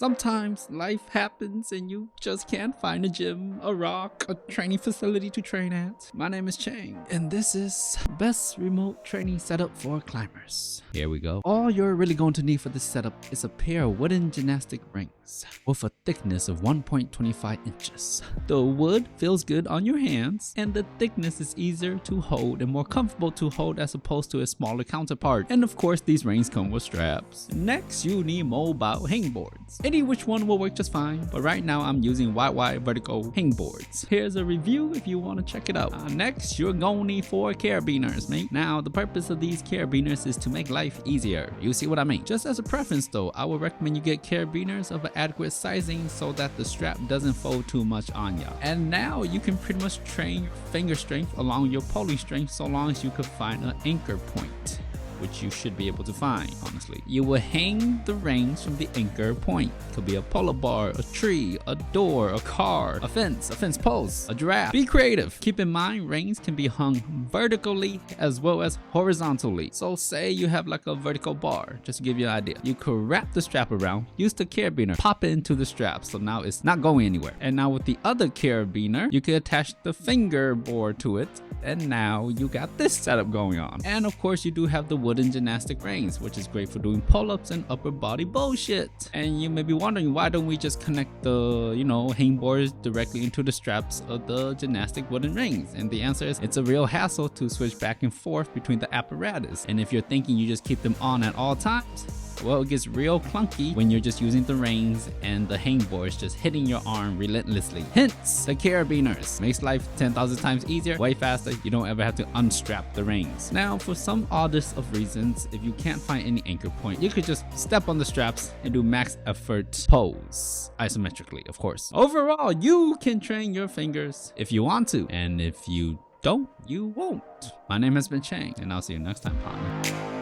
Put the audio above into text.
Sometimes life happens and you just can't find a gym, a rock, a training facility to train at. My name is Chang, and this is best remote training setup for climbers. Here we go. All you're really going to need for this setup is a pair of wooden gymnastic rings with a thickness of 1.25 inches. The wood feels good on your hands, and the thickness is easier to hold and more comfortable to hold as opposed to a smaller counterpart. And of course, these rings come with straps. Next, you need mobile hangboards. Any which one will work just fine, but right now I'm using YY vertical hangboards. Here's a review if you want to check it out. Next, you're gonna need 4 carabiners, mate. Now, the purpose of these carabiners is to make life easier. You see what I mean? Just as a preference though, I would recommend you get carabiners of an adequate sizing so that the strap doesn't fold too much on ya. And now you can pretty much train your finger strength along your pulling strength so long as you can find an anchor point, which you should be able to find, honestly. You will hang the rings from the anchor point. Could be a pull-up bar, a tree, a door, a car, a fence post, a giraffe. Be creative. Keep in mind, rings can be hung vertically as well as horizontally. So say you have like a vertical bar, just to give you an idea. You could wrap the strap around, use the carabiner, pop it into the strap, so now it's not going anywhere. And now with the other carabiner, you could attach the fingerboard to it, and now you got this setup going on. And of course, you do have the wooden gymnastic rings, which is great for doing pull-ups and upper body bullshit. And you may be wondering, why don't we just connect the, hangboards directly into the straps of the gymnastic wooden rings? And the answer is, it's a real hassle to switch back and forth between the apparatus. And if you're thinking you just keep them on at all times, well, it gets real clunky when you're just using the rings and the hangboards just hitting your arm relentlessly. Hence, the carabiners makes life 10,000 times easier, way faster. You don't ever have to unstrap the rings. Now, for some oddest of reasons, if you can't find any anchor point, you could just step on the straps and do max effort pose, isometrically, of course. Overall, you can train your fingers if you want to, and if you don't, you won't. My name has been Chang, and I'll see you next time, partner.